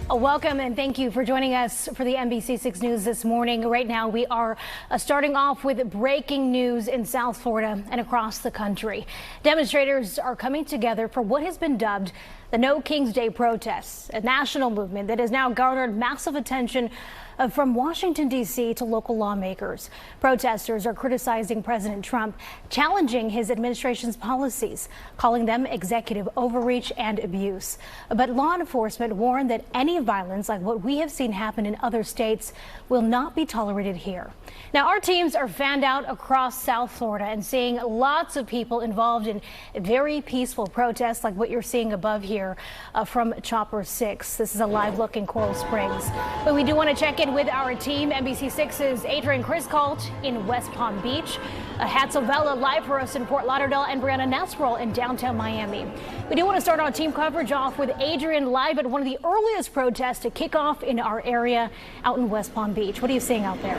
Welcome and thank you for joining us for the NBC6 News this morning. Right now we are starting off with breaking news in South Florida and across the country. Demonstrators are coming together for what has been dubbed the No Kings Day protests, a national movement that has now garnered massive attention from Washington, D.C. to local lawmakers. Protesters are criticizing President Trump, challenging his administration's policies, calling them executive overreach and abuse. But law enforcement warned that any violence like what we have seen happen in other states will not be tolerated here. Now, our teams are fanned out across South Florida and seeing lots of people involved in very peaceful protests like what you're seeing above here from Chopper 6. This is a live look in Coral Springs. But we do want to check in with our team. NBC6's Adrian Criscalt in West Palm Beach, Hatzel Vela live for us in Fort Lauderdale, and Brianna Nasrell in downtown Miami. We do want to start our team coverage off with Adrian live at one of the earliest protests to kick off in our area out in West Palm Beach. What are you seeing out there?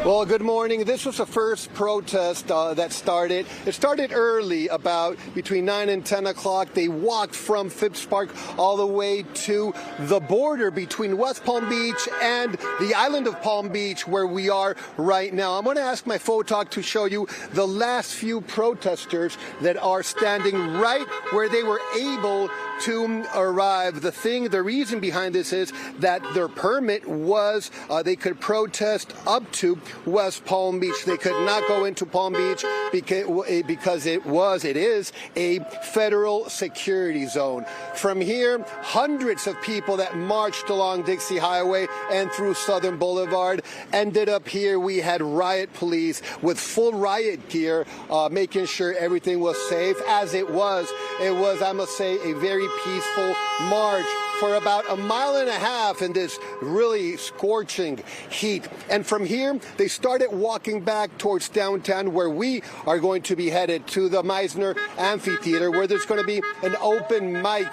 Well, good morning. This was the first protest that started. It started early, about between 9 and 10 o'clock. They walked from Phipps Park all the way to the border between West Palm Beach and the island of Palm Beach, where we are right now. I'm going to ask my photog to show you the last few protesters that are standing right where they were able to arrive. The reason behind this is that their permit was they could protest up to West Palm Beach. They could not go into Palm Beach because it is a federal security zone. From here, hundreds of people that marched along Dixie Highway and through Southern Boulevard ended up here. We had riot police with full riot gear, making sure everything was safe, as it was. It was, I must say, a very peaceful march for about a mile and a half in this really scorching heat. And from here, they started walking back towards downtown, where we are going to be headed to the Meisner Amphitheater, where there's going to be an open mic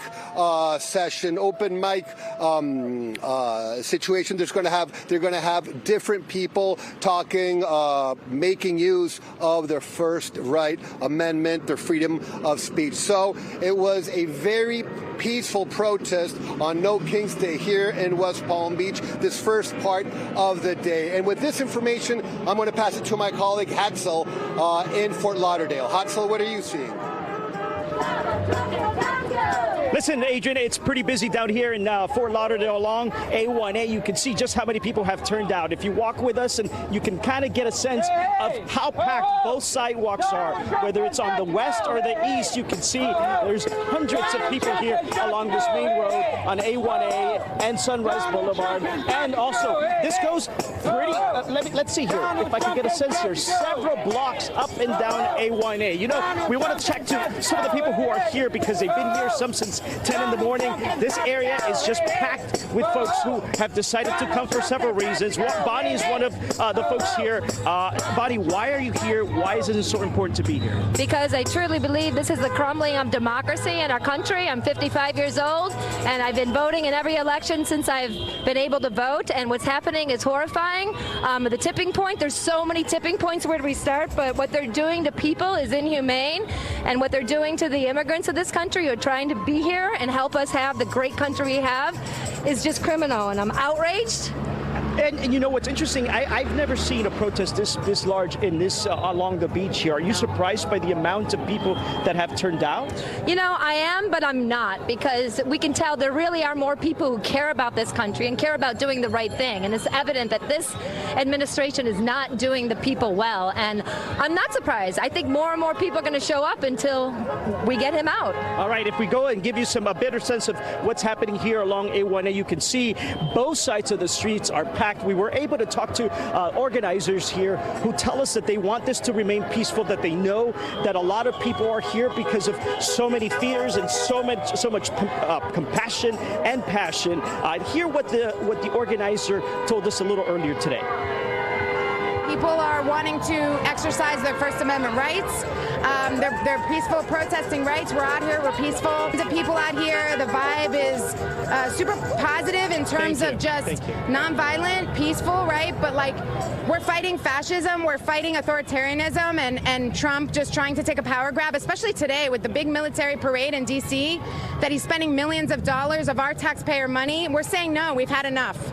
session, open mic situation. They're going to have different people talking, making use of their First Right Amendment, their freedom of speech. So it was a very peaceful protest on No Kings Day here in West Palm Beach, this first part of the day. And with this information, I'm going to pass it to my colleague Hatzel in Fort Lauderdale. Hatzel, what are you seeing? Listen, Adrian, it's pretty busy down here in Fort Lauderdale along A1A. You can see just how many people have turned out. If you walk with us, and you can kind of get a sense of how packed both sidewalks are, whether it's on the west or the east. You can see there's hundreds of people here along this main road on A1A and Sunrise Boulevard. And also, this goes pretty, let's see here, if I can get a sense here, several blocks up and down A1A. You know, we want to check to some of the people who are here because they've been here since 10 in the morning. This area is just packed with folks who have decided to come for several reasons. Bonnie is one of the folks here. Bonnie, why are you here? Why is it so important to be here? Because I truly believe this is the crumbling of democracy in our country. I'm 55 years old, and I've been voting in every election since I've been able to vote, and what's happening is horrifying. The tipping point, there's so many tipping points. Where do we start? But what they're doing to people is inhumane, and what they're doing to the immigrants of this country who are trying to be here and help us have the great country we have is just criminal, and I'm outraged. And you know what's interesting? I've never seen a protest this large in this along the beach here. Are you surprised by the amount of people that have turned out? You know, I am, but I'm not, because we can tell there really are more people who care about this country and care about doing the right thing. And it's evident that this administration is not doing the people well. And I'm not surprised. I think more and more people are going to show up until we get him out. All right, if we go and give you a better sense of what's happening here along A1A, you can see both sides of the streets are packed. We were able to talk to organizers here who tell us that they want this to remain peaceful, that they know that a lot of people are here because of so many fears and so much compassion and passion. Hear what the organizer told us a little earlier today. People are wanting to exercise their First Amendment rights. They're peaceful protesting rights. We're out here. We're peaceful. The people out here, the vibe is super positive in terms of just nonviolent, peaceful, right? But like, we're fighting fascism. We're fighting authoritarianism and Trump just trying to take a power grab, especially today with the big military parade in D.C. that he's spending millions of dollars of our taxpayer money. We're saying no, we've had enough.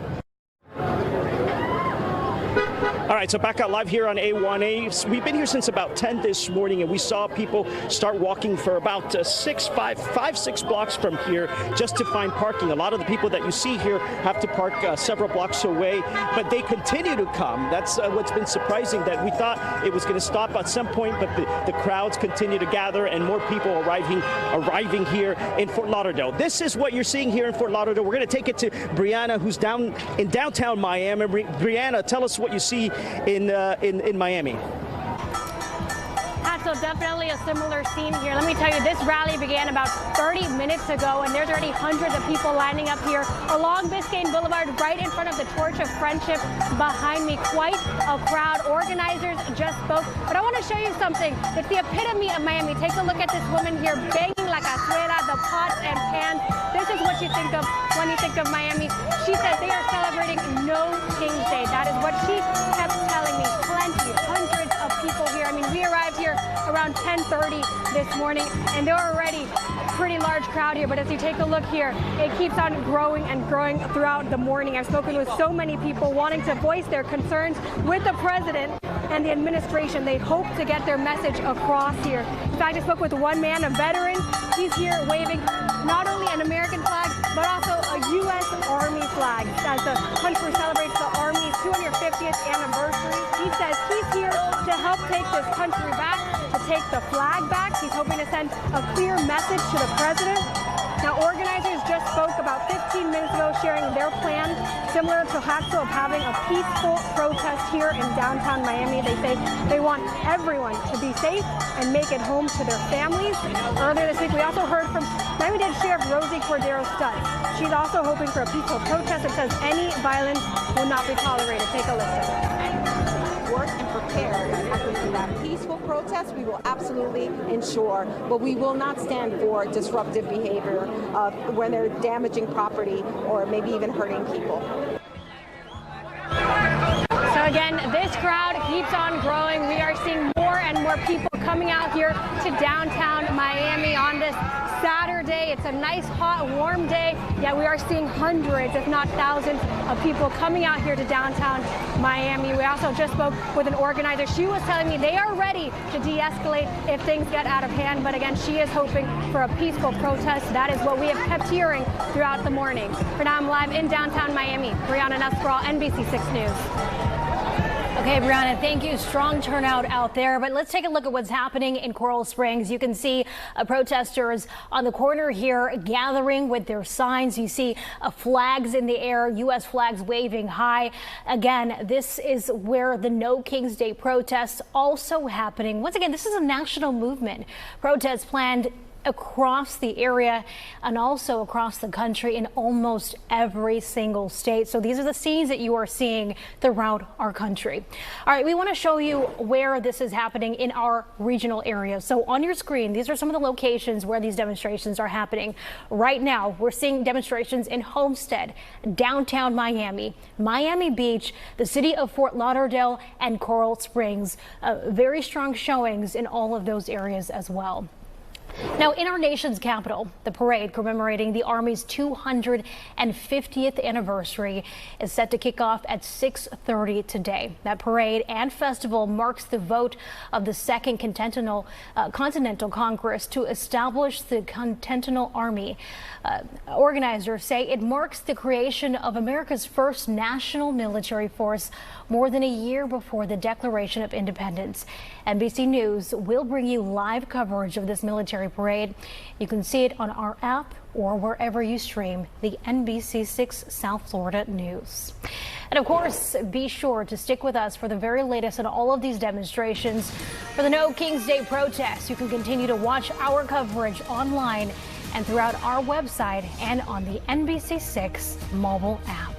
All right, so back out live here on A1A. We've been here since about 10 this morning, and we saw people start walking for about 6 blocks from here just to find parking. A lot of the people that you see here have to park several blocks away, but they continue to come. That's what's been surprising, that we thought it was going to stop at some point, but the crowds continue to gather and more people arriving here in Fort Lauderdale. This is what you're seeing here in Fort Lauderdale. We're going to take it to Brianna, who's down in downtown Miami. Brianna, tell us what you see in Miami. So definitely a similar scene here. Let me tell you, this rally began about 30 minutes ago, and there's already hundreds of people lining up here along Biscayne Boulevard, right in front of the Torch of Friendship behind me. Quite a crowd. Organizers just spoke, but I want to show you something. It's the epitome of Miami. Take a look at this woman here banging la cazuela, the pots and pans. This is what you think of when you think of Miami. She says they are celebrating No King's Day. That is what she kept telling me. Plenty, hundreds of people here. I mean, we arrived here around 10:30 this morning, and there are already a pretty large crowd here. But as you take a look here, it keeps on growing and growing throughout the morning. I've spoken with so many people wanting to voice their concerns with the president and the administration. They hope to get their message across here. In fact, I spoke with one man, a veteran. He's here waving not only an American flag, but also a U.S. Army flag as the country celebrates the Army's 250th anniversary. He says he's here to help take this country back, to take the flag back. He's hoping to send a clear message to the president. Now, organizers just spoke about 15 minutes ago, sharing their plan, similar to Haxel, of having a peaceful protest here in downtown Miami. They say they want everyone to be safe and make it home to their families. Earlier this week, we also heard from Miami-Dade Sheriff Rosie Cordero-Studd. She's also hoping for a peaceful protest that says any violence will not be tolerated. Take a listen. Work and prepare for that peaceful protest, we will absolutely ensure, but we will not stand for disruptive behavior when they're damaging property or maybe even hurting people. So again, this crowd keeps on growing. We are seeing more and more people coming out here to downtown Miami on this Saturday. It's a nice, hot, warm day, yet we are seeing hundreds, if not thousands, of people coming out here to downtown Miami. We also just spoke with an organizer. She was telling me they are ready to de-escalate if things get out of hand, but again, she is hoping for a peaceful protest. That is what we have kept hearing throughout the morning. For now, I'm live in downtown Miami. Brianna Nussbaugh, NBC6 News. Okay, Brianna, thank you. Strong turnout out there. But let's take a look at what's happening in Coral Springs. You can see protesters on the corner here gathering with their signs. You see flags in the air, U.S. flags waving high. Again, this is where the No King's Day protests also happening. Once again, this is a national movement. Protests planned across the area and also across the country in almost every single state. So these are the scenes that you are seeing throughout our country. All right, we want to show you where this is happening in our regional areas. So on your screen, these are some of the locations where these demonstrations are happening. Right now, we're seeing demonstrations in Homestead, downtown Miami, Miami Beach, the city of Fort Lauderdale, and Coral Springs. Very strong showings in all of those areas as well. Now, in our nation's capital, the parade commemorating the Army's 250th anniversary is set to kick off at 6:30 today. That parade and festival marks the vote of the Second Continental Congress to establish the Continental Army. Organizers say it marks the creation of America's first national military force more than a year before the Declaration of Independence. NBC News will bring you live coverage of this military parade. You can see it on our app or wherever you stream the NBC6 South Florida News. And of course, be sure to stick with us for the very latest on all of these demonstrations. For the No King's Day protests, you can continue to watch our coverage online and throughout our website and on the NBC6 mobile app.